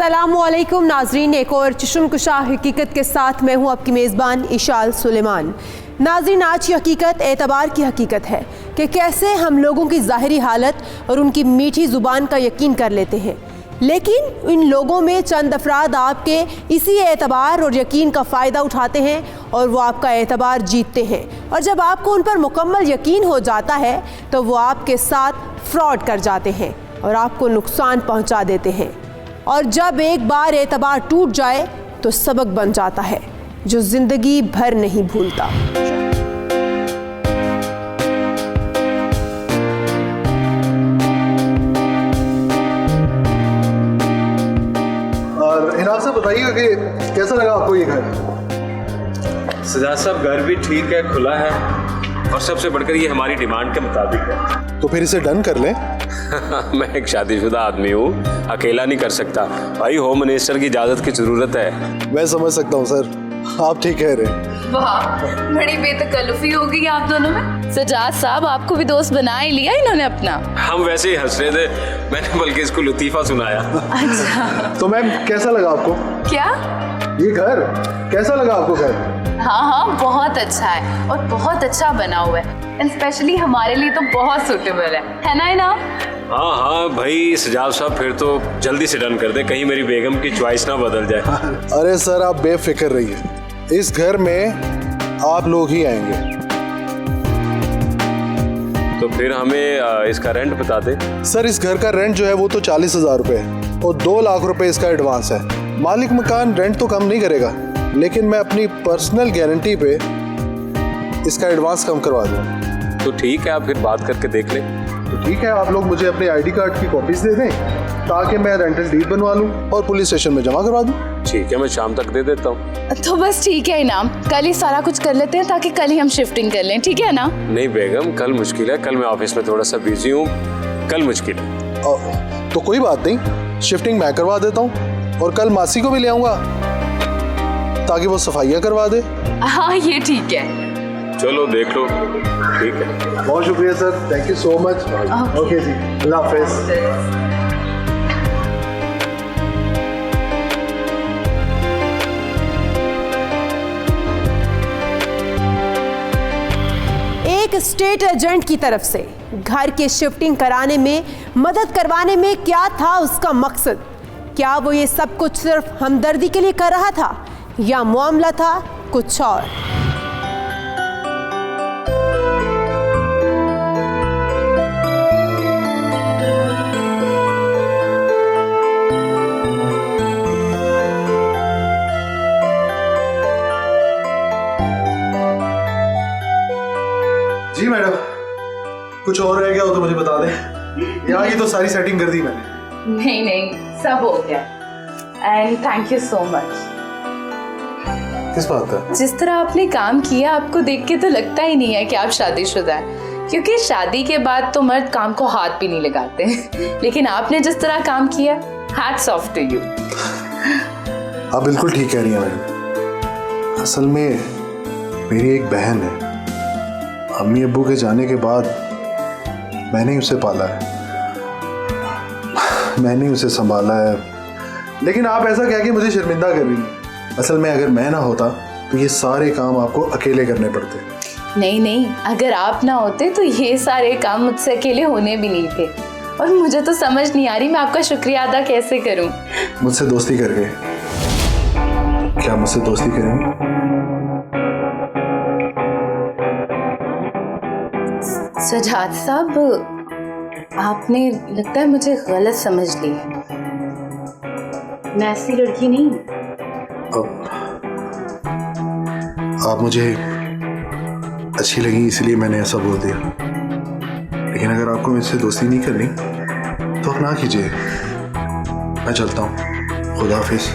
अस्सलामुअलैकुम नाजरीन, एक और चश्मकुशा हकीकत के साथ मैं हूँ आपकी मेज़बान इशाल सुलेमान। नाजरीन, आज की हकीकत एतबार की हकीकत है कि कैसे हम लोगों की ज़ाहिरी हालत और उनकी मीठी ज़ुबान का यकीन कर लेते हैं, लेकिन इन लोगों में चंद अफराद आपके इसी एतबार और यकीन का फ़ायदा उठाते हैं और वो आपका एतबार जीतते हैं। और जब आपको उन पर मुकम्मल यकीन हो जाता है तो वो आपके साथ फ्रॉड कर जाते हैं और आपको नुकसान पहुंचा देते हैं। और जब एक बार एतबार टूट जाए तो सबक बन जाता है जो ज़िंदगी भर नहीं भूलता। और इनाम से बताइएगा कि कैसा लगा आपको ये घर? सजाद साहब, घर भी ठीक है, खुला है और सबसे बढ़कर ये हमारी डिमांड के मुताबिक है। तो फिर इसे डन कर लें। मैं एक शादीशुदा आदमी हूँ, अकेला नहीं कर सकता भाई, होम मिनिस्टर की इजाज़त की ज़रूरत है। मैं समझ सकता हूँ सर, आप ठीक कह रहे हैं। वाह, बड़ी बेतकल्लुफी हो गई आप दोनों में। सजाद साहब, आपको भी दोस्त बना ही लिया इन्होंने अपना। हम वैसे ही हंस रहे थे, मैंने बल्कि इसको लतीफ़ा सुनाया। अच्छा, तो मैम कैसा लगा आपको क्या? ये घर कैसा लगा आपको घर? हाँ, बहुत अच्छा है और बहुत अच्छा बना हुआ है, स्पेशली हमारे लिए तो बहुत सूटेबल है ना इनाम? हाँ भाई सजाद साहब, फिर तो जल्दी से डन कर दे, कहीं मेरी बेगम की चॉइस ना बदल जाए। अरे सर, आप बेफिक्र रहिए, इस घर में आप लोग ही आएंगे। तो फिर हमें इसका रेंट बता दे। सर, इस घर का रेंट जो है वो तो 40,000 रुपये है और 2 लाख रुपए इसका एडवांस है। मालिक मकान रेंट तो कम नहीं करेगा, लेकिन मैं अपनी पर्सनल गारंटी पे इसका एडवांस कम करवा दूँ। तो ठीक है, आप फिर बात करके देख लें। तो ठीक है, आप लोग मुझे अपने आईडी कार्ड की कॉपीज दे दें ताकि मैं रेंटल डीड बनवा लूँ और पुलिस स्टेशन में जमा करवा दूँ। ठीक है, मैं शाम तक दे देता हूँ। तो बस ठीक है इनाम, कल ही सारा कुछ कर लेते हैं ताकि कल ही हम शिफ्टिंग कर लें, ठीक है ना? नहीं बेगम, कल मुश्किल है, कल मैं ऑफिस में थोड़ा सा बिजी हूँ, कल मुश्किल है। तो कोई बात नहीं, शिफ्टिंग मैं करवा देता हूँ और कल मासी को भी ले आऊँगा ताकि वो सफाइयाँ करवा दे। हाँ, ये ठीक है। चलो देख लो, ठीक है। बहुत शुक्रिया sir, thank you so much. Okay ji, अल्लाह हाफिज़। एक स्टेट एजेंट की तरफ से घर की शिफ्टिंग कराने में मदद करवाने में क्या था उसका मकसद? क्या वो ये सब कुछ सिर्फ हमदर्दी के लिए कर रहा था या मामला था कुछ और? जी मैडम, कुछ और रह गया हो तो मुझे बता दें। यहाँ की तो सारी सेटिंग कर दी मैंने। नहीं, सब हो गया and thank you so much. किस बात का? जिस तरह आपने काम किया, आपको देख के तो लगता ही नहीं है कि आप शादीशुदा हैं, क्योंकि शादी के बाद तो मर्द काम को हाथ भी नहीं लगाते। लेकिन आपने जिस तरह काम किया, हैट्स ऑफ टू यू। आप बिल्कुल ठीक कह रही हैं मैडम। असल में मेरी एक बहन है, अम्मी अब्बू के जाने के बाद मैंने ही उसे पाला है, मैंने ही उसे संभाला है। लेकिन आप ऐसा कह के मुझे शर्मिंदा कर रही हैं। असल में अगर मैं ना होता तो ये सारे काम आपको अकेले करने पड़ते। नहीं, अगर आप ना होते तो ये सारे काम मुझसे अकेले होने भी नहीं थे। और मुझे तो समझ नहीं आ रही मैं आपका शुक्रिया अदा कैसे करूं। मुझसे दोस्ती करके। क्या मुझसे दोस्ती करेंगे? सजाद साहब, आपने लगता है मुझे गलत समझ ली। मैं ऐसी लड़की नहीं हूँ। आप मुझे अच्छी लगी इसलिए मैंने ऐसा बोल दिया, लेकिन अगर आपको मुझसे दोस्ती नहीं करनी तो आप ना कीजिए। मैं चलता हूँ, खुदा हाफिज़।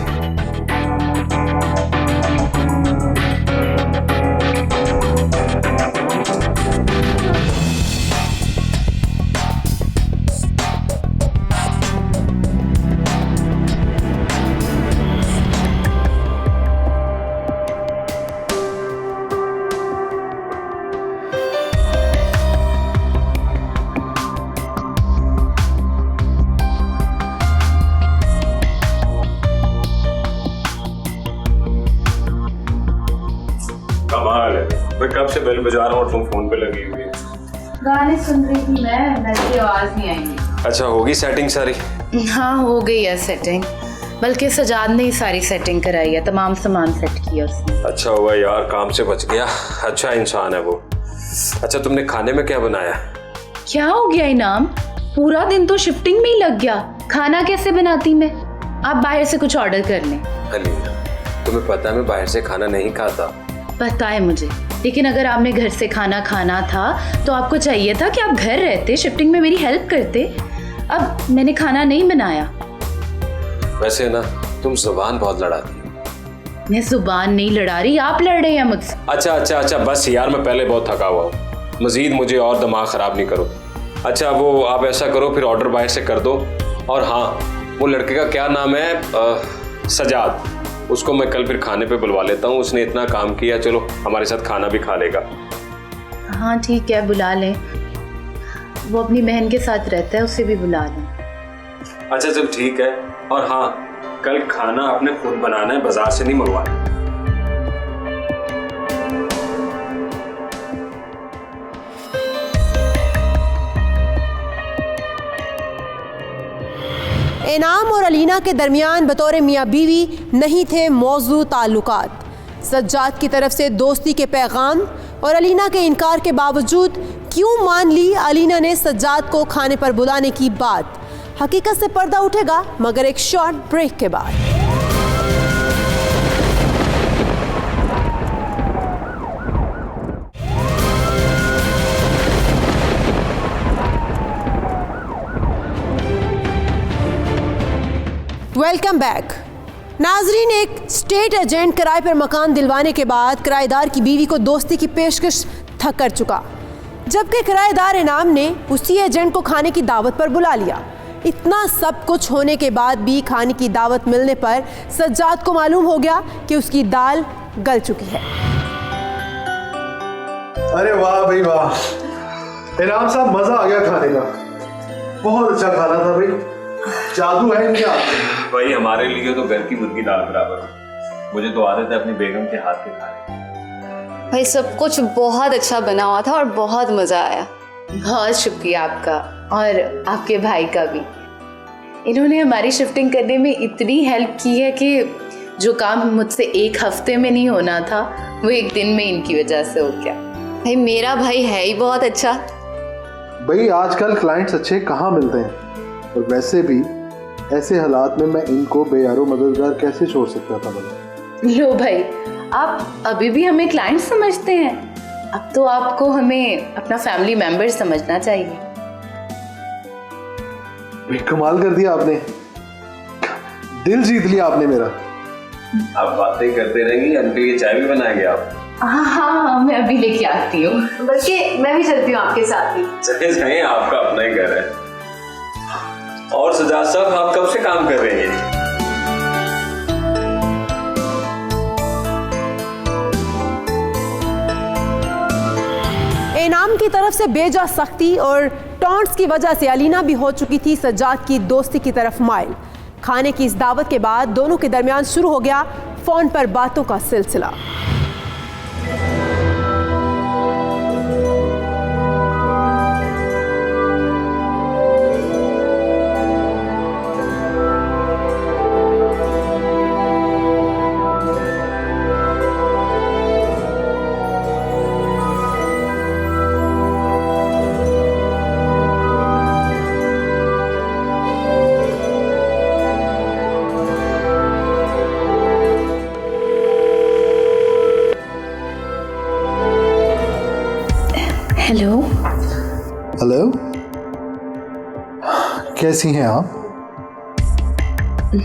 कमाल है, मैं कब से बेल बजा रहा हूँ और तुम फोन पे लगी हुई है। गाने सुन रही थी मैं, मेरी आवाज नहीं आएगी। अच्छा, होगी सेटिंग सारी? हाँ, हो गई है सेटिंग, बल्कि सजाद ने ही सारी सेटिंग कराई है, तमाम सामान सेट किया उसने। अच्छा हुआ यार, काम से बच गया। अच्छा इंसान है वो। अच्छा, तुमने खाने में क्या बनाया? क्या हो गया इनाम, पूरा दिन तो शिफ्टिंग में ही लग गया, खाना कैसे बनाती मैं? आप बाहर से कुछ ऑर्डर कर लें। अलीना, तुम्हें पता है मैं बाहर से खाना नहीं खाता। पता है मुझे, लेकिन अगर आपने घर से खाना खाना था तो आपको चाहिए था कि आप घर रहते, शिफ्टिंग में मेरी हेल्प करते। अब मैंने खाना नहीं बनाया। वैसे ना तुम जुबान बहुत लड़ाती हो। मैं जुबान नहीं लड़ा रही, आप लड़ रहे हैं मुझसे। अच्छा, बस यार, मैं पहले बहुत थका हुआ हूँ, मजीद मुझे और दिमाग ख़राब नहीं करो। अच्छा, वो आप ऐसा करो, फिर ऑर्डर बाहर से कर दो। और हाँ, वो लड़के का क्या नाम है, सजाद, उसको मैं कल फिर खाने पे बुलवा लेता हूँ। उसने इतना काम किया, चलो हमारे साथ खाना भी खा लेगा। हाँ ठीक है, बुला लें, वो अपनी बहन के साथ रहता है, उसे भी बुला लें। अच्छा चल ठीक है। और हाँ, कल खाना आपने खुद बनाना है, बाजार से नहीं मंगवाना। इनाम और अलीना के दरमियान बतौर मियाँ बीवी नहीं थे मौजू ताल्लुकात। सज्जाद की तरफ से दोस्ती के पैगाम और अलीना के इनकार के बावजूद क्यों मान ली अलीना ने सज्जाद को खाने पर बुलाने की बात? हकीकत से पर्दा उठेगा, मगर एक शॉर्ट ब्रेक के बाद। Welcome back. नाजरीन, एक स्टेट एजेंट किराए पर मकान दिलवाने के बाद किराएदार की बीवी को दोस्ती की पेशकश थक कर चुका, जबकि किराएदार इनाम ने उसी एजेंट को खाने की दावत पर बुला लिया। इतना सब कुछ होने के बाद भी खाने की दावत मिलने पर सज्जाद को मालूम हो गया कि उसकी दाल गल चुकी है। अरे वाह भाई वाह, इनाम साहब मजा आ गया खाने का, बहुत अच्छा खाना था भाई, जादू है इनके हाथ में। भाई हमारे लिए तो घर की मुर्गी दाल बराबर है, मुझे तो आदत है अपनी बेगम के हाथ के खाने। भाई सब कुछ बहुत अच्छा बना हुआ था और बहुत मजा आया। बहुत शुक्रिया आपका और आपके भाई का भी। इन्होंने हमारी शिफ्टिंग करने में इतनी हेल्प की है कि जो काम मुझसे एक हफ्ते में नहीं होना था वो एक दिन में इनकी वजह से हो गया। भाई मेरा भाई है ही बहुत अच्छा। भाई आजकल क्लाइंट्स अच्छे कहाँ मिलते हैं, और वैसे भी ऐसे हालात में मैं इनको बेयारो मददगार कैसे छोड़ सकता था भला। लो भाई, आप अभी भी हमें क्लाइंट समझते हैं? अब तो आपको हमें अपना फैमिली मेंबर समझना चाहिए। कमाल कर दिया आपने, दिल जीत लिया आपने मेरा। आप बातें करते रहेंगी, हमके लिए चाय भी बनाएंगे आप? हाँ, मैं अभी लेके आती हूँ। बल्कि मैं भी चलती हूँ आपके साथ ही। चले जाएं, आपका अपना ही घर है। और सजाद साहब, आप कब से काम कर रहे हैं? इनाम की तरफ से बेजा सख्ती और टॉन्ट्स की वजह से अलीना भी हो चुकी थी सज्जाद की दोस्ती की तरफ माइल। खाने की इस दावत के बाद दोनों के दरमियान शुरू हो गया फोन पर बातों का सिलसिला। हेलो। हेलो, कैसी हैं आप?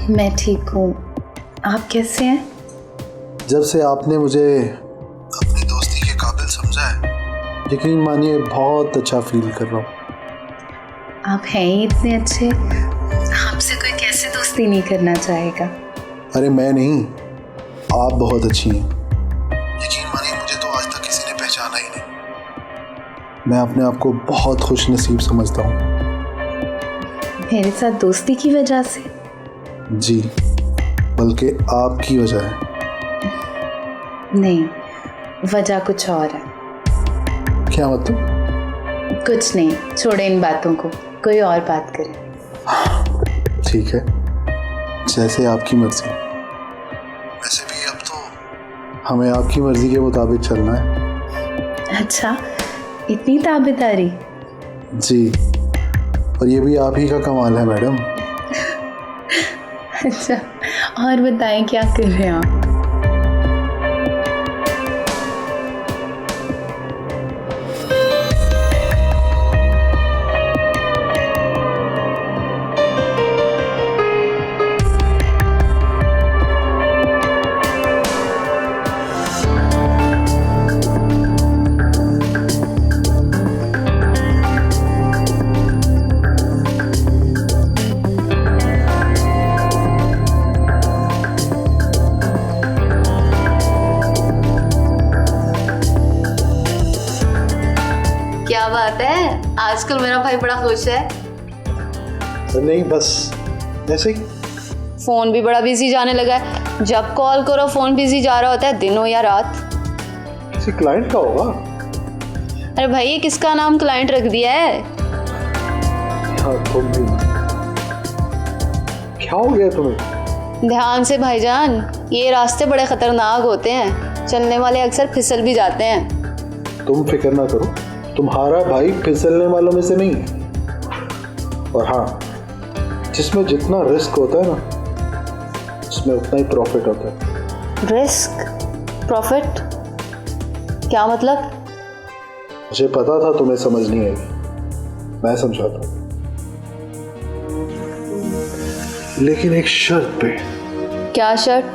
मैं ठीक हूँ, आप कैसे हैं? जब से आपने मुझे अपनी दोस्ती के काबिल समझा है, यकीन मानिए बहुत अच्छा फील कर रहा हूँ। आप हैं ही इतने अच्छे, आपसे कोई कैसे दोस्ती नहीं करना चाहेगा? अरे मैं नहीं, आप बहुत अच्छी हैं। यकीन मानिए मुझे तो आज तक किसी ने पहचाना ही नहीं। मैं अपने आप को बहुत खुश नसीब समझता हूँ। मेरे साथ दोस्ती की वजह से? जी, बल्कि आपकी वजह है। नहीं, वजह कुछ और है। क्या मतलब? कुछ नहीं, छोड़े इन बातों को, कोई और बात करें। ठीक है, जैसे आपकी मर्जी। वैसे भी अब तो हमें आपकी मर्जी के मुताबिक चलना है। अच्छा, इतनी ताबेदारी? जी, और ये भी आप ही का कमाल है मैडम। अच्छा, और बताएं क्या कर रहे हैं आप? क्या बात है, आजकल मेरा भाई बड़ा खुश है। नहीं, बस ऐसे ही। फोन भी बड़ा बिजी जाने लगा है, जब कॉल करो फोन बिजी जा रहा होता है, दिन हो या रात। किसी क्लाइंट का होगा। अरे भाई, ये किसका नाम क्लाइंट रख दिया है? हाँ, तुम भी। क्या हो गया तुम्हें? ध्यान से भाईजान, ये रास्ते बड़े खतरनाक होते हैं, चलने वाले अक्सर फिसल भी जाते हैं। तुम फिक्र ना करो, तुम्हारा भाई फिसलने वालों में से नहीं है। और हाँ, जिसमें जितना रिस्क होता है ना, उसमें उतना ही प्रॉफिट होता है। रिस्क? प्रॉफिट? क्या मतलब? मुझे पता था तुम्हें समझ नहीं आएगी, मैं समझाता हूँ, लेकिन एक शर्त पे। क्या शर्त?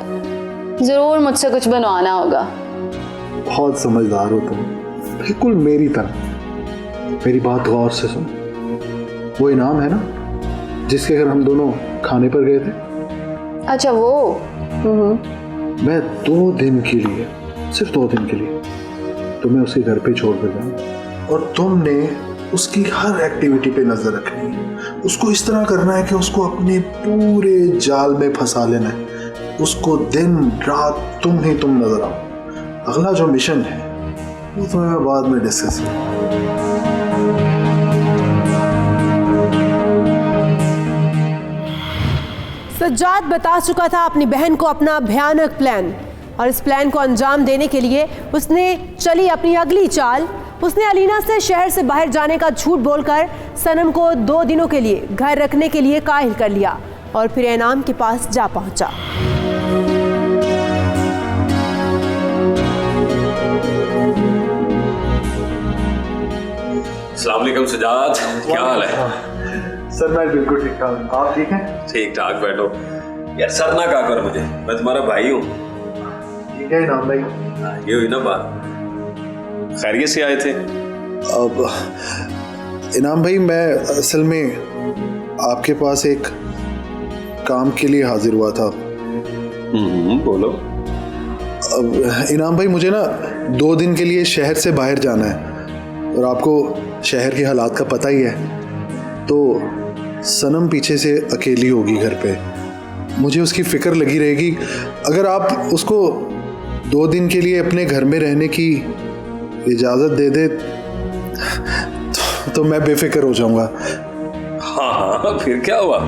जरूर मुझसे कुछ बनवाना होगा। बहुत समझदार हो तुम, बिल्कुल मेरी तरह। मेरी बात गौर से सुन। वो इनाम है ना, जिसके घर हम दोनों खाने पर गए थे। अच्छा, वो। मैं 2 दिन के लिए, सिर्फ 2 दिन के लिए तुम्हें उसके घर पे छोड़ कर जाऊँ, और तुमने उसकी हर एक्टिविटी पे नजर रखनी है। उसको इस तरह करना है कि उसको अपने पूरे जाल में फंसा लेना है। उसको दिन रात तुम नजर आओ। अगला जो मिशन है वो तुम्हें मैं बाद में डिस्कस करूँ। सज्जाद बता चुका था अपनी बहन को अपना भयानक प्लान, और इस प्लान को अंजाम देने के लिए उसने चली अपनी अगली चाल। उसने अलीना से शहर से बाहर जाने का झूठ बोलकर सनम को 2 दिनों के लिए घर रखने के लिए कायल कर लिया, और फिर इनाम के पास जा पहुंचा। अस्सलाम वालेकुम सज्जाद, क्या हाल है? सर, मैं बिल्कुल ठीक ठाक। आप ठीक हैं? ठीक ठाक, बैठो। यार सर ना कहा कर मुझे, मैं तुम्हारा भाई हूँ। ठीक है इनाम भाई। ये हुई ना बात। खैरियत से आए थे? अब इनाम भाई, मैं असल में आपके पास एक काम के लिए हाजिर हुआ था। बोलो। अब इनाम भाई, मुझे ना 2 दिन के लिए शहर से बाहर जाना है, और आपको शहर के हालात का पता ही है। तो सनम पीछे से अकेली होगी घर पे, मुझे उसकी फिक्र लगी रहेगी। अगर आप उसको 2 दिन के लिए अपने घर में रहने की इजाज़त दे दे तो मैं बेफिक्र हो जाऊंगा। हाँ हाँ, फिर क्या हुआ,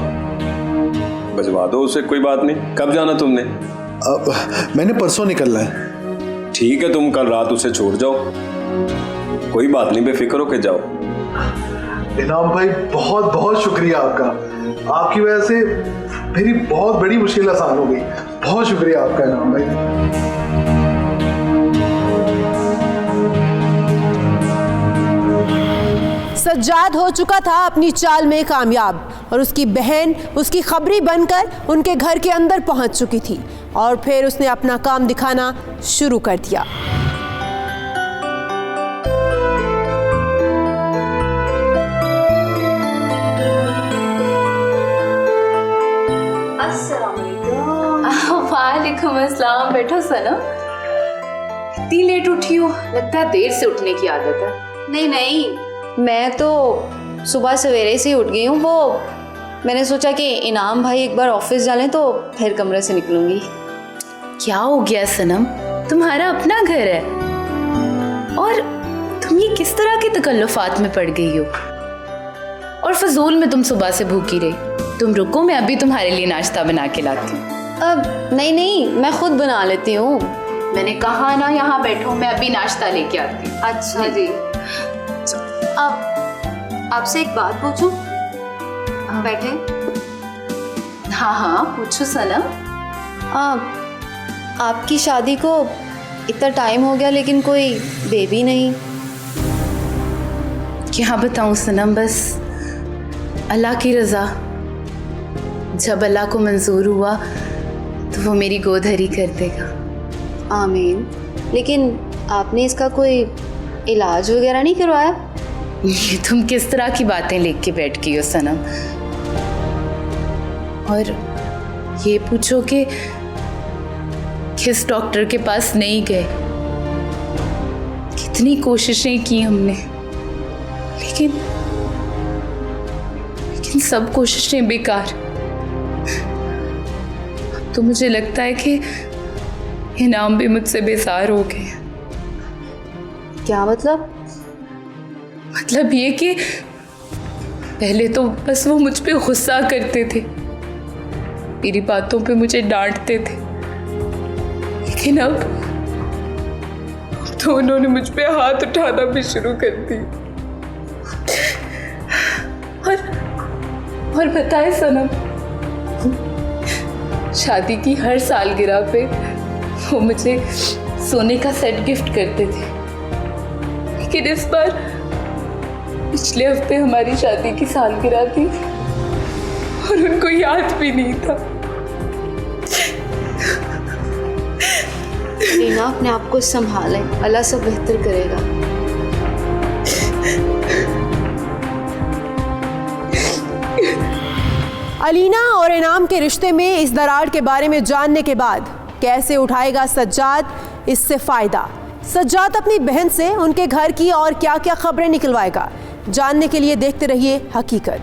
भिजवा दो उसे, कोई बात नहीं। कब जाना तुमने? अब मैंने परसों निकलना है। ठीक है, तुम कल रात उसे छोड़ जाओ, कोई बात नहीं, बेफिक्र होके जाओ। इनाम भाई, बहुत बहुत शुक्रिया आपका। आपकी वजह से मेरी बहुत बड़ी मुश्किल आसान हो गई। बहुत शुक्रिया आपका इनाम भाई। सज्जाद हो चुका था अपनी चाल में कामयाब, और उसकी बहन उसकी खबरी बनकर उनके घर के अंदर पहुंच चुकी थी, और फिर उसने अपना काम दिखाना शुरू कर दिया। वालेकुम अस्सलाम। बैठो सनम। इतनी लेट उठी हो, लगता है देर से उठने की आदत है। नहीं नहीं, मैं तो सुबह सवेरे से ही उठ गई हूँ। वो मैंने सोचा कि इनाम भाई एक बार ऑफिस जा लें तो फिर कमरे से निकलूंगी। क्या हो गया सनम, तुम्हारा अपना घर है। और तुम ये किस तरह के तकल्लुफात में पड़ गई हो? और फजूल में तुम सुबह से भूखी रही। तुम रुको, मैं अभी तुम्हारे लिए नाश्ता बना के लाती हूँ। अब नहीं, मैं खुद बना लेती हूँ। मैंने कहा ना यहाँ बैठो, मैं अभी नाश्ता लेके आती हूँ। अच्छा जी। अब आपसे एक बात पूछूं? बैठे। हाँ हाँ पूछो सनम। आपकी शादी को इतना टाइम हो गया लेकिन कोई बेबी नहीं। क्या बताऊँ सनम, बस अल्लाह की रज़ा। जब अल्लाह को मंजूर हुआ तो वो मेरी गोद हरी कर देगा। आमीन। लेकिन आपने इसका कोई इलाज वगैरह नहीं करवाया? ये तुम किस तरह की बातें लेके के बैठ गई हो सनम? और ये पूछो कि किस डॉक्टर के पास नहीं गए। कितनी कोशिशें की हमने, लेकिन सब कोशिशें बेकार। अब तो मुझे लगता है कि इनाम भी मुझसे बेजार हो गए। क्या मतलब? मतलब ये कि पहले तो बस वो मुझ पे गुस्सा करते थे, मेरी बातों पे मुझे डांटते थे, लेकिन अब तो उन्होंने मुझ पे हाथ उठाना भी शुरू कर दिया। और बताए सनम, शादी की हर सालगिरह पे वो मुझे सोने का सेट गिफ्ट करते थे, लेकिन इस बार पिछले हफ्ते हमारी शादी की सालगिरह थी और उनको याद भी नहीं था। रीना, अपने आप को संभालें, अल्लाह सब बेहतर करेगा। अलीना और इनाम के रिश्ते में इस दरार के बारे में जानने के बाद कैसे उठाएगा सज्जाद इससे फ़ायदा? सज्जाद अपनी बहन से उनके घर की और क्या क्या खबरें निकलवाएगा? जानने के लिए देखते रहिए हकीकत।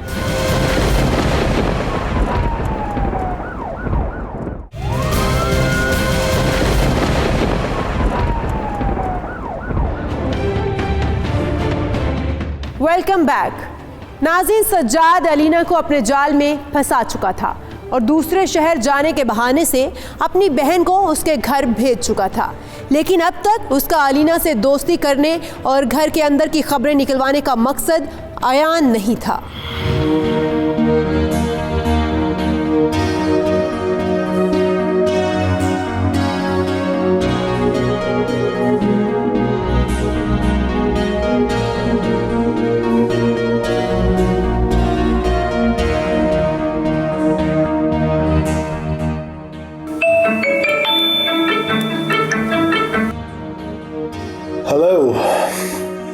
Welcome back. नाज़रीन, सज्जाद अलीना को अपने जाल में फंसा चुका था और दूसरे शहर जाने के बहाने से अपनी बहन को उसके घर भेज चुका था, लेकिन अब तक उसका अलीना से दोस्ती करने और घर के अंदर की खबरें निकलवाने का मकसद आयान नहीं था।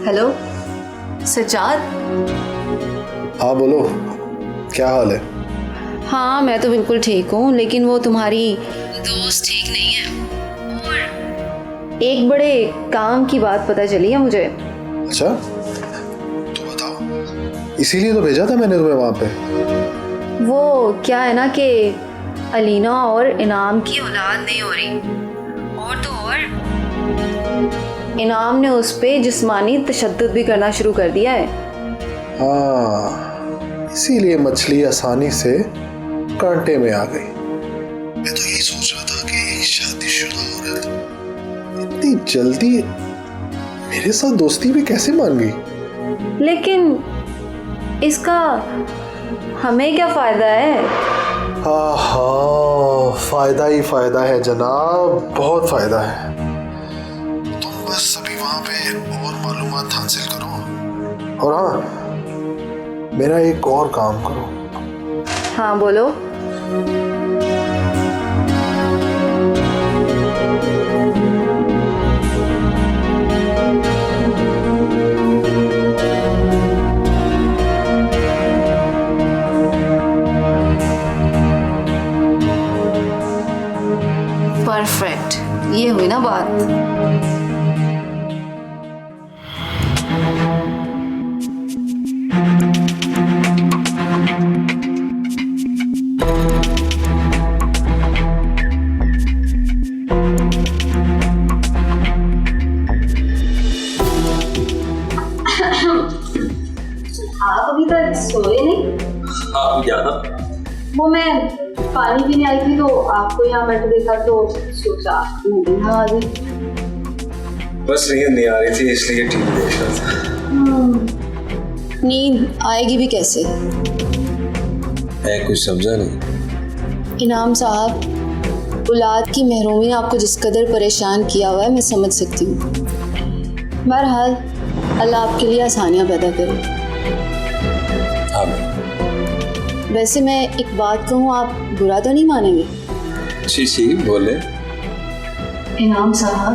हेलो सज्जाद। हाँ बोलो, क्या हाल है? हाँ मैं तो बिल्कुल ठीक हूँ, लेकिन वो तुम्हारी दोस्त ठीक नहीं है और एक बड़े काम की बात पता चली है मुझे। अच्छा तो बताओ, इसीलिए तो भेजा था मैंने तुम्हें वहाँ पे। वो क्या है ना कि अलीना और इनाम की औलाद नहीं हो रही, और तो और इनाम ने उस पे जिस्मानी तशद्दुद भी करना शुरू कर दिया है। हाँ, इसीलिए मछली आसानी से कांटे में आ गई। मैं तो यही सोच रहा था कि एक शादीशुदा औरत इतनी जल्दी मेरे साथ दोस्ती में कैसे मान गई। लेकिन इसका हमें क्या फायदा है? हाँ, फायदा ही फायदा है जनाब, बहुत फायदा है। तुम बस अभी वहां पे और मालूमात हासिल करो, और हाँ, मेरा एक और काम करो। हाँ बोलो। परफेक्ट, ये हुई ना बात। यहाँ? वो मैं पानी पीने आई थी तो आपको यहाँ बैठे देखा तो सोचा यहाँ आ गई। बस नींद नहीं आ रही थी इसलिए टीवी देख रहा था। नींद आएगी भी कैसे? मैं कुछ समझा नहीं। इनाम साहब, औलाद की महरूमी ने आपको जिस कदर परेशान किया हुआ है मैं समझ सकती हूँ। बहरहाल अल्लाह आपके लिए आसानियाँ पैदा करे। वैसे मैं एक बात कहूँ, आप बुरा तो नहीं मानेंगे? जी बोले। इनाम साहब,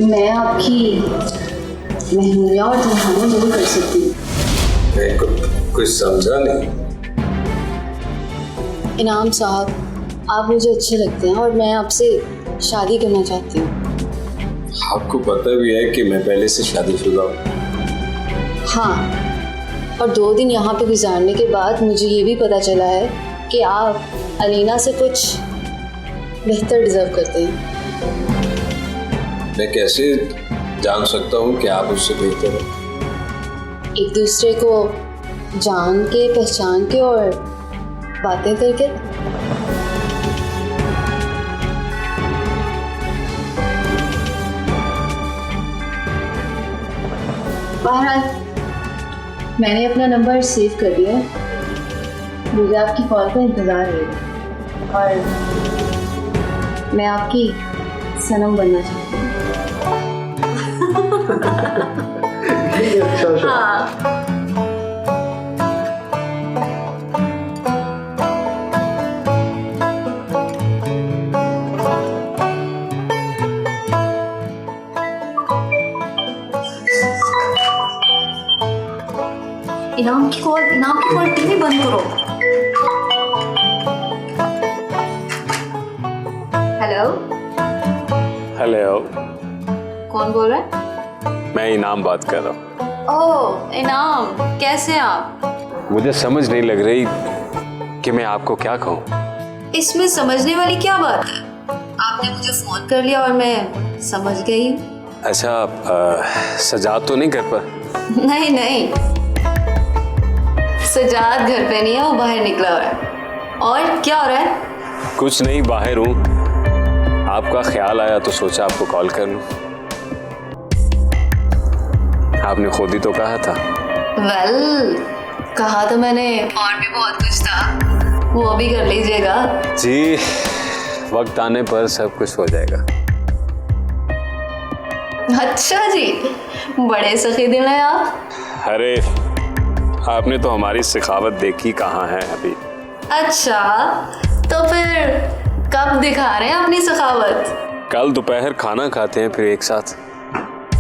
मैं आपकी महरूमियाँ और तनहाइयाँ नहीं कर सकती। मैं कुछ समझा नहीं। इनाम साहब, आप मुझे अच्छे लगते हैं और मैं आपसे शादी करना चाहती हूँ। आपको पता भी है कि मैं पहले से शादीशुदा हूँ। हाँ, और 2 दिन यहाँ पे गुजारने के बाद मुझे ये भी पता चला है कि आप अलीना से कुछ बेहतर डिजर्व करते हैं। मैं कैसे जान सकता हूँ कि आप उससे बेहतर हैं? एक दूसरे को जान के, पहचान के और बातें करके। बहरहाल मैंने अपना नंबर सेव कर दिया है। मुझे आपकी कॉल का इंतज़ार रहेगा और मैं आपकी सनम बनना चाहती हूँ। अच्छा। हाँ। इनाम की कॉल टीवी बंद करो। हेलो कौन बोल रहा है? मैं इनाम बात कर रहा हूँ। ओह इनाम, कैसे हैं आप? मुझे समझ नहीं लग रही कि मैं आपको क्या कहूँ। इसमें समझने वाली क्या बात है? आपने मुझे फोन कर लिया और मैं समझ गई। अच्छा, सजाद तो नहीं घर पर? नहीं, सजाद घर पे नहीं है, वो बाहर निकला हुआ है। और क्या हो रहा है? कुछ नहीं, बाहर हूँ। आपका ख्याल आया तो सोचा आपको कॉल कर लूँ। आपने खुद ही तो कहा था। कहा तो मैंने, और भी बहुत कुछ था, वो भी कर लीजिएगा। जी, वक्त आने पर सब कुछ हो जाएगा। अच्छा जी, बड़े सखी दिल हैं आप। अरे आपने तो हमारी सखावत देखी कहाँ है अभी। अच्छा, तो फिर कब दिखा रहे हैं अपनी सखावत? कल दोपहर खाना खाते हैं फिर एक साथ।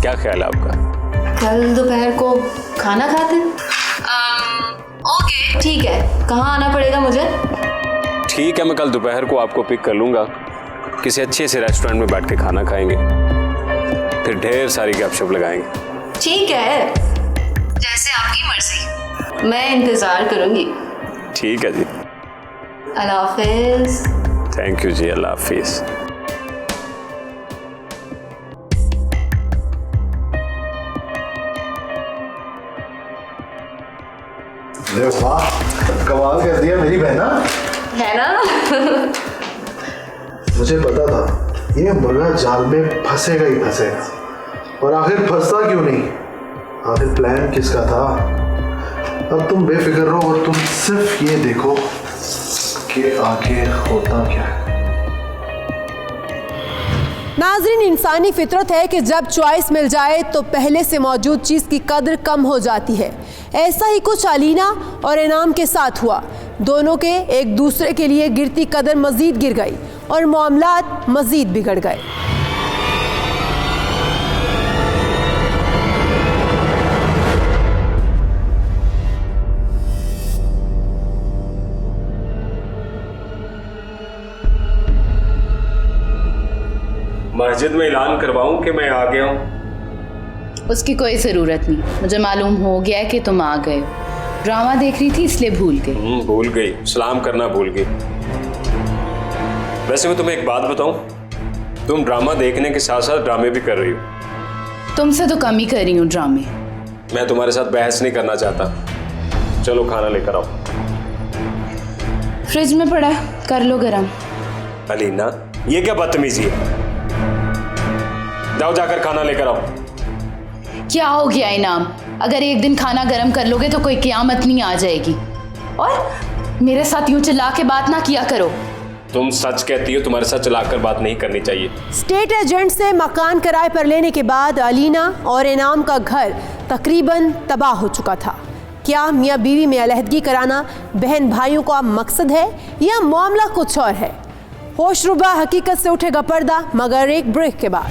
क्या ख्याल है आपका? कल दोपहर को खाना खाते हैं? ओके ठीक है, कहाँ आना पड़ेगा मुझे? ठीक है, मैं कल दोपहर को आपको पिक कर लूँगा। किसी अच्छे से रेस्टोरेंट में बैठ के खाना खाएंगे, फिर ढेर सारी गपशप लगाएंगे। ठीक है, जैसे आपकी मर्जी, मैं इंतज़ार करूँगी। ठीक है जी। अल्लाह हाफिज़। थैंक यू जी, अल्लाह हाफिज़। अरे वाह, कमाल कर दिया मेरी बहना। है ना? मुझे पता था ये मुर्गा जाल में फंसेगा ही फंसेगा, और आखिर फंसता क्यों नहीं? आखिर प्लान किसका था? अब तुम बेफिक्र रहो और तुम सिर्फ ये देखो कि आगे होता क्या है। नाज़रीन, इंसानी फितरत है कि जब चॉइस मिल जाए तो पहले से मौजूद चीज़ की कदर कम हो जाती है। ऐसा ही कुछ अलीना और इनाम के साथ हुआ। दोनों के एक दूसरे के लिए गिरती कदर मज़ीद गिर गई और मामलात मज़ीद बिगड़ गए। मस्जिद में ऐलान करवाऊं कि मैं आ गया हूं? उसकी कोई ज़रूरत नहीं, मुझे मालूम हो गया है कि तुम आ गए हो। ड्रामा देख रही थी इसलिए भूल गई। भूल गई, सलाम करना भूल गई। वैसे मैं तुम्हें एक बात बताऊं, तुम ड्रामा देखने के साथ साथ ड्रामे भी कर रही हो। तुमसे तो कम ही कर रही हूँ ड्रामे। मैं तुम्हारे साथ बहस नहीं करना चाहता, चलो खाना लेकर आओ। फ्रिज में पड़ा है, कर लो गरम। अलीना, ये क्या बदतमीजी है? जाओ जाकर खाना लेकर आओ। क्या हो गया इनाम? अगर एक दिन खाना गरम कर लोगे तो कोई क़यामत नहीं आ जाएगी। और मेरे साथ यूं चिल्ला के बात ना किया करो। तुम सच कहती हो, तुम्हारे साथ चलाकर बात नहीं करनी चाहिए। स्टेट एजेंट से मकान किराए पर लेने के बाद अलीना और इनाम का घर तकरीबन तबाह हो चुका था। क्या मियाँ बीवी में अलहदगी कराना बहन भाइयों का मकसद है या मामला कुछ और है? होशरुबा हकीकत से उठेगा पर्दा, मगर एक ब्रेक के बाद।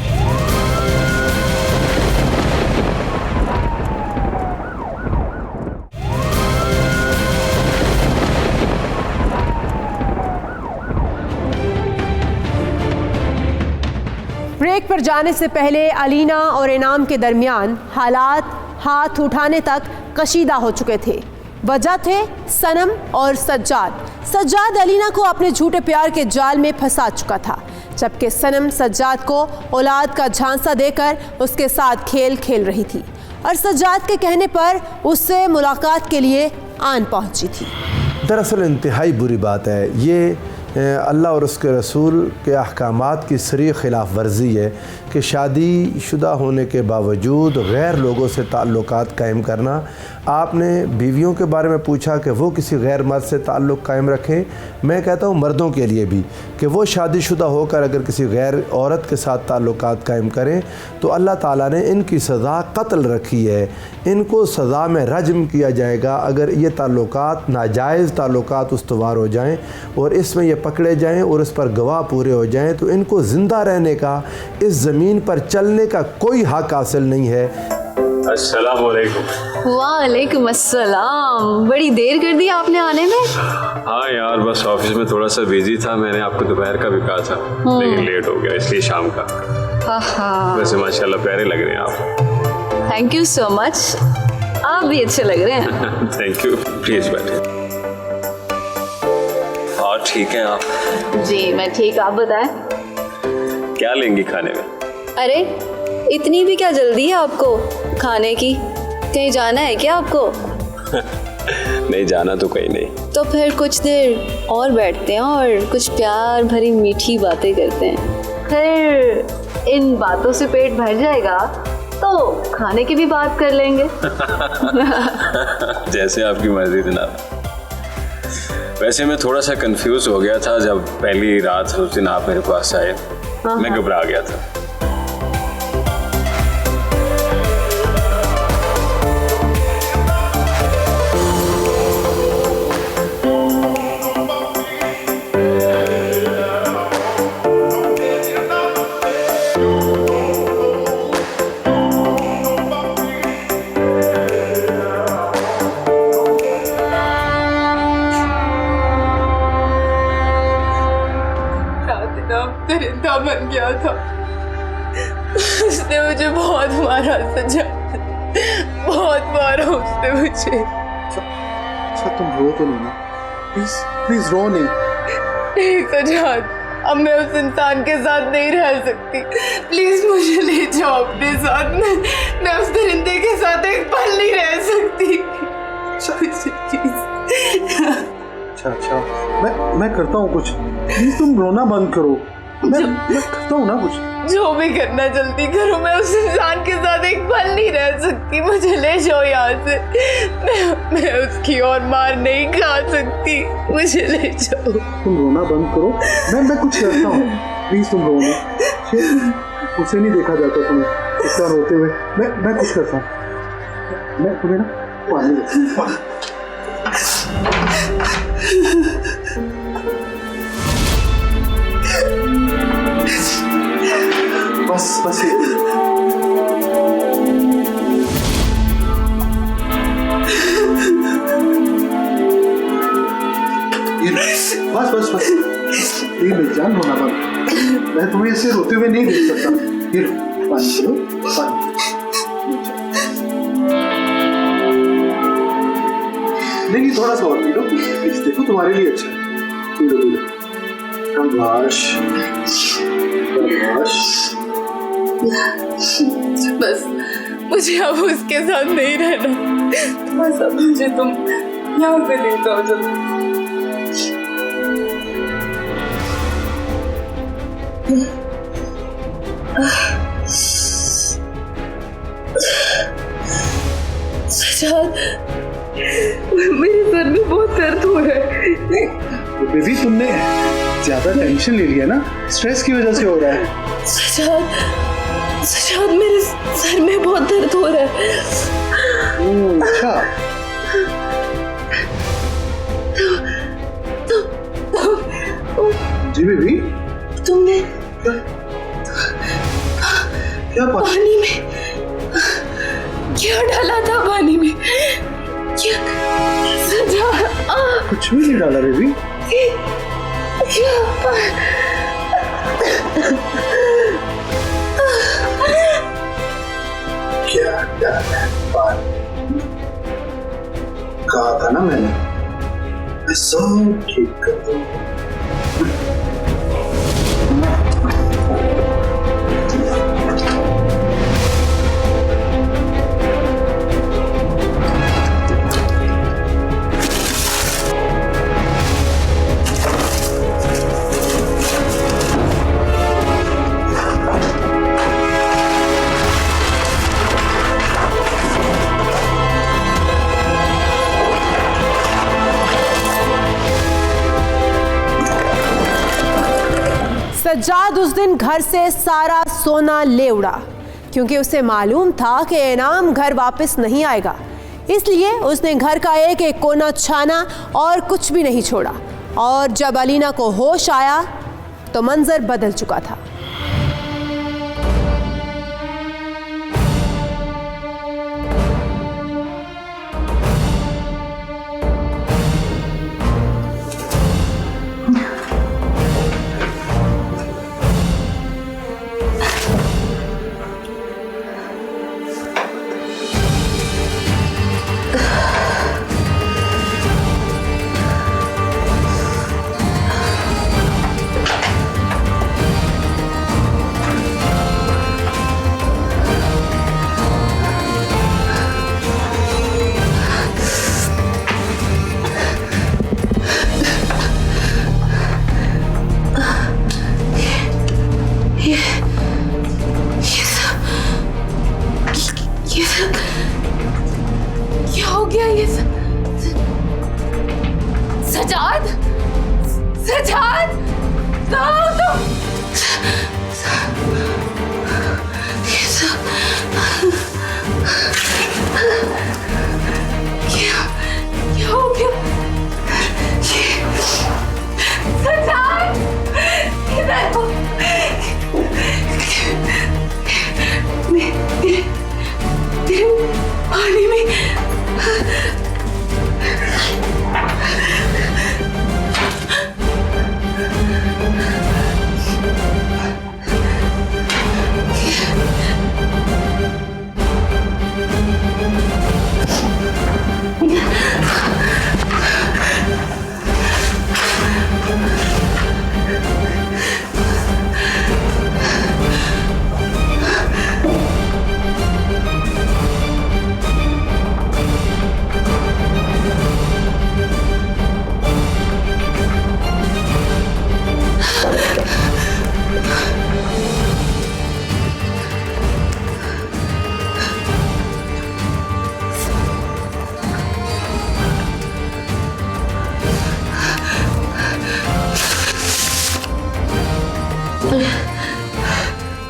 ब्रेक पर जाने से पहले अलीना और इनाम के दरमियान हालात हाथ उठाने तक कशीदा हो चुके थे। वजह थे सनम और सज्जाद। सज्जाद अलीना को अपने झूठे प्यार के जाल में फंसा चुका था, जबकि सनम सज्जाद को औलाद का झांसा देकर उसके साथ खेल खेल रही थी और सज्जाद के कहने पर उससे मुलाकात के लिए आन पहुंची थी। दरअसल इंतहाई बुरी बात है ये। अल्लाह और उसके रसूल के अहकामात की सरी खिलाफ वर्जी है कि शादीशुदा होने के बावजूद गैर लोगों से ताल्लुकात कायम करना। आपने बीवियों के बारे में पूछा कि वो किसी गैर मर्द से ताल्लुक़ कायम रखें। मैं कहता हूँ मर्दों के लिए भी कि वो शादीशुदा होकर अगर किसी गैर औरत के साथ ताल्लुकात कायम करें तो अल्लाह ताला ने इनकी सज़ा कत्ल रखी है। इनको सज़ा में रज्म किया जाएगा अगर ये ताल्लुकात नाजायज़ ताल्लुकात उस्तवार हो जाएँ और इसमें ये पकड़े जाएं और उस पर गवाह पूरे हो जाएं तो इनको ज़िंदा रहने का, इस ज़मीन पर चलने का कोई हक हासिल नहीं है। अस्सलाम वालेकुम। वालेकुम अस्सलाम। बड़ी देर कर दी आपने आने में। हाँ यार, बस ऑफिस में थोड़ा सा बिजी था। मैंने आपको दोपहर का भी कहा था लेकिन लेट हो गया, इसलिए शाम का। वैसे माशाल्लाह प्यारे लग रहे हैं आप। Thank you so much. आप भी अच्छे लग रहे हैं। Thank you. प्लीज बैठे। और ठीक हैं आप? जी मैं ठीक, आप बताएं। क्या लेंगी खाने में? अरे इतनी भी क्या जल्दी है आपको खाने की? कहीं जाना है क्या आपको? नहीं, जाना तो कहीं नहीं। तो फिर कुछ देर और बैठते हैं और कुछ प्यार भरी मीठी बातें करते हैं। फिर इन बातों से पेट भर जाएगा तो खाने की भी बात कर लेंगे। जैसे आपकी मर्जी जनाब। वैसे मैं थोड़ा सा कंफ्यूज हो गया था जब पहली रात उस दिन आप मेरे पास आए। मैं घबरा गया था। दरिंदा बन गया था। उसने मुझे बहुत मारा सज्जाद, बहुत मारा उसने मुझे। अच्छा तुम रो तो नहीं ना, प्लीज प्लीज रो नहीं। नहीं सज्जाद, अब मैं उस इंसान के साथ नहीं रह सकती। प्लीज मुझे ले जाओ अपने साथ। मैं उस दरिंदे के साथ एक पल नहीं रह सकती। अच्छा मैं करता हूँ कुछ। प्लीज तुम रोना बंद करो। मैं करता हूँ ना कुछ। जो भी करना जल्दी करो। मैं उस इंसान के साथ एक पल नहीं रह सकती। मुझे ले जाओ यहाँ से। मैं उसकी और मार नहीं खा सकती। मुझे ले जाओ। तुम रोना बंद करो। मैं कुछ करता हूँ। प्लीज तुम रो नहीं। उसे नहीं देखा जाता तुम्हें इतना रोते हुए। मैं कुछ करता हूँ। मैं तुम्हें ना पानी देता हूँ। बस ये मेरी जान रोना बंद। मैं तुम्हें ऐसे रोते हुए नहीं देख सकता। ये लो पानी। नहीं थोड़ा सा और पी लो। देखो तुम्हारे लिए अच्छा है। बस मुझे अब उसके साथ नहीं रहना। बस अब मुझे तुम यहाँ पे ले जाओ जल्दी। सजाद, मेरे सर में बहुत दर्द हो रहा है। बेबी तुमने ज्यादा टेंशन ले लिया ना, स्ट्रेस की वजह से हो रहा है। सजाद मेरे सर में बहुत दर्द हो रहा है। अच्छा जी बेबी, तुमने क्या पानी में क्या डाला था? पानी में क्या? सजाद, कुछ भी नहीं डाला बेबी। क्या डाला? पानी। कहा था ना मैंने, मैं सब ठीक कर दूंगा। सज्जाद उस दिन घर से सारा सोना ले उड़ा, क्योंकि उसे मालूम था कि इनाम घर वापस नहीं आएगा। इसलिए उसने घर का एक एक कोना छाना और कुछ भी नहीं छोड़ा। और जब अलीना को होश आया तो मंजर बदल चुका था। क्या हो गया ये सब? सजाद, सजाद, कहाँ हो तुम? ये सब क्या हो गया? सजाद, किधर हो? तेरे पानी में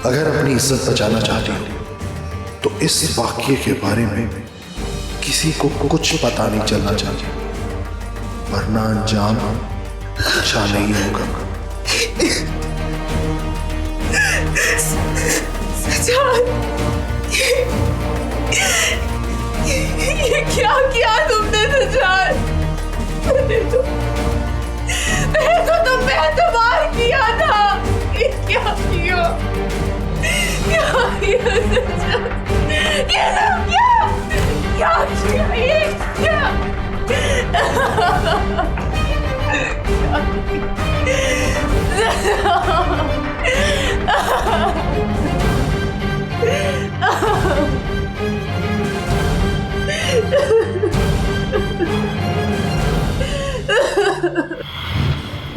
अगर अपनी इज्जत बचाना चाहती हो तो इस वाक्य के बारे में किसी को कुछ पता नहीं चलना चाहिए, वरना अंजाम अच्छा नहीं होगा। सजाद, ये क्या किया तुमने? सजाद, मैंने तो तुम पे एतबार किया था। ये क्या किया? क्या किया सजाद? ये सब क्या किया? ये क्या?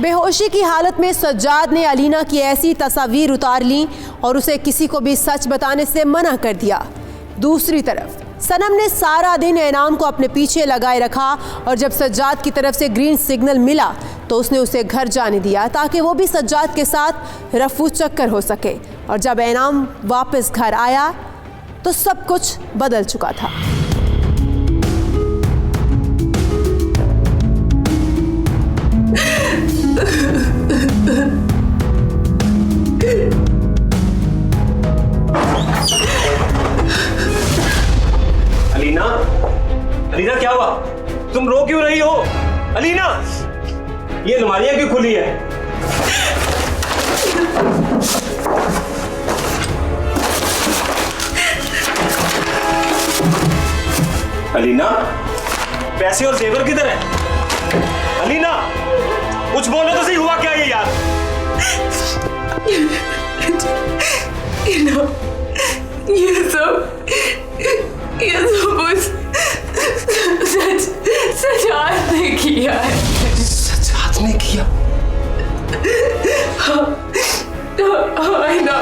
बेहोशी की हालत में सज्जाद ने अलीना की ऐसी तस्वीर उतार ली और उसे किसी को भी सच बताने से मना कर दिया। दूसरी तरफ सनम ने सारा दिन इनाम को अपने पीछे लगाए रखा और जब सज्जाद की तरफ से ग्रीन सिग्नल मिला तो उसने उसे घर जाने दिया ताकि वो भी सज्जाद के साथ रफू चक्कर हो सके। और जब इनाम वापस घर आया तो सब कुछ बदल चुका था। अलीना, अलीना क्या हुआ? तुम रो क्यों रही हो? अलीना, ये अलमारियां क्यों खुली है? अलीना, पैसे और जेवर किधर है? अलीना, कुछ बोलो तो सही, हुआ क्या ये यार? ये सब सजाद ने किया है। सज्जाद ने किया? हाँ, ना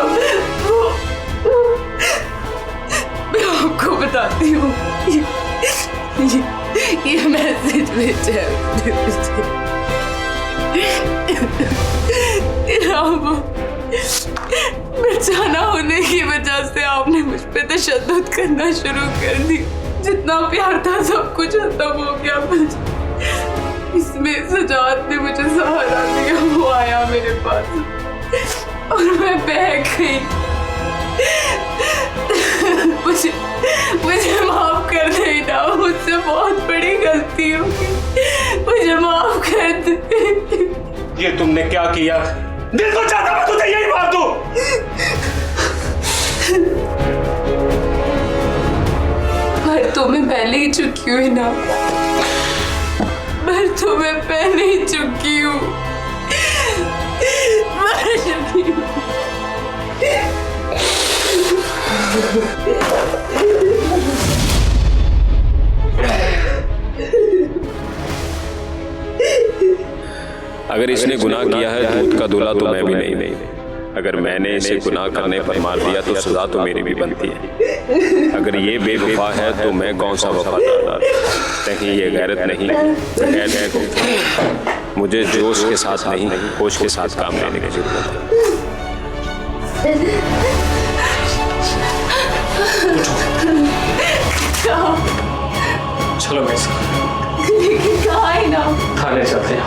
मैं आपको बताती हूँ। ये मैसेज भेजा है। बेचाना होने की वजह से आपने मुझ पे तशद्दुद करना शुरू कर दी। जितना प्यार था सब कुछ खत्म हो गया। इसमें सजाद ने मुझे सहारा दिया। वो आया मेरे पास और मैं बह गई। मुझे माफ कर देना, मुझसे बहुत बड़ी गलती होगी। मुझे माफ कर दे। ये तुमने क्या किया? दिल तो चाहता मैं तुझे यही मार दूं। पर तो मैं पहले ही चुकी हूँ ना। पर तो मैं पहले ही चुकी हूँ। अगर इसने गुनाह किया है दूध का दूल्हा तो मैं भी नहीं। अगर मैंने इसे गुनाह करने पर मार दिया तो सजा तो मेरी भी बनती है। अगर ये बेवफा है तो मैं कौन सा वफादार? कहीं ये गैरत नहीं है। मुझे जोश के साथ नहीं, होश के साथ काम लेने की जरूरत है। चलो मैं थाने चलते हैं।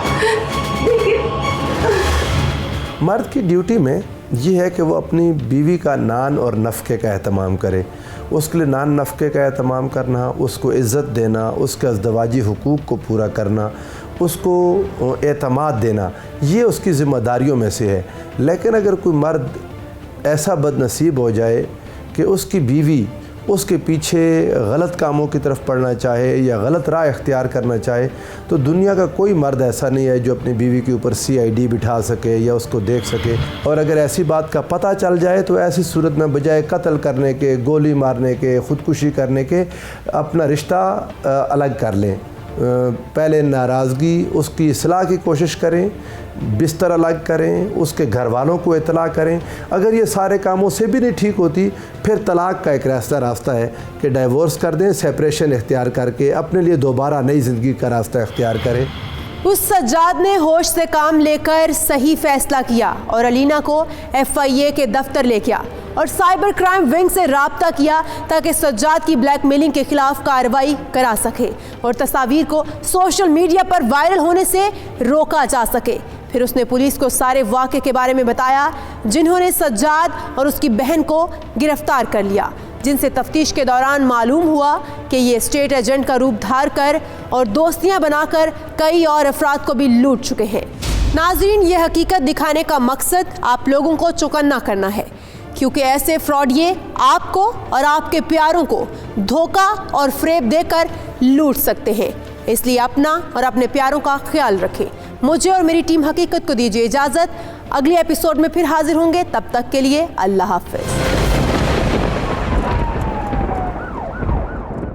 मर्द की ड्यूटी में यह है कि वो अपनी बीवी का नान और नफ़क़े का एहतमाम करे। उसके लिए नान नफ़क़े का एहतमाम करना, उसको इज़्ज़त देना, उसके अज़दवाजी हुकूक़ को पूरा करना, उसको एतमाद देना, ये उसकी ज़िम्मेदारियों में से है। लेकिन अगर कोई मर्द ऐसा बदनसीब हो जाए कि उसकी बीवी उसके पीछे गलत कामों की तरफ पड़ना चाहे या गलत राह इख्तियार करना चाहे तो दुनिया का कोई मर्द ऐसा नहीं है जो अपनी बीवी के ऊपर CID बिठा सके या उसको देख सके। और अगर ऐसी बात का पता चल जाए तो ऐसी सूरत में बजाय कत्ल करने के, गोली मारने के, ख़ुदकुशी करने के, अपना रिश्ता अलग कर लें। पहले नाराज़गी, उसकी इस्लाह की कोशिश करें, बिस्तर अलग करें, उसके घर वालों को इतला करें। अगर ये सारे कामों से भी नहीं ठीक होती फिर तलाक़ का एक रास्ता है कि डाइवोर्स कर दें, सेपरेशन इख्तियार करके अपने लिए दोबारा नई ज़िंदगी का रास्ता इख्तियार करें। उस सज्जाद ने होश से काम लेकर सही फैसला किया और अलीना को FIA के दफ्तर ले गया और साइबर क्राइम विंग से राब्ता किया ताकि सज्जाद की ब्लैकमेलिंग के खिलाफ कार्रवाई करा सके और तस्वीर को सोशल मीडिया पर वायरल होने से रोका जा सके। फिर उसने पुलिस को सारे वाक़े के बारे में बताया जिन्होंने सज्जाद और उसकी बहन को गिरफ्तार कर लिया, जिनसे तफ्तीश के दौरान मालूम हुआ कि ये स्टेट एजेंट का रूप धार कर और दोस्तियां बनाकर कई और अफराद को भी लूट चुके हैं। नाज़रीन, ये हकीकत दिखाने का मकसद आप लोगों को चौकन्ना करना है क्योंकि ऐसे फ्रॉड ये आपको और आपके प्यारों को धोखा और फ़रेब देकर लूट सकते हैं। इसलिए अपना और अपने प्यारों का ख्याल रखें। मुझे और मेरी टीम हकीकत को दीजिए इजाज़त। अगले एपिसोड में फिर हाजिर होंगे, तब तक के लिए अल्लाह हाफ़िज़।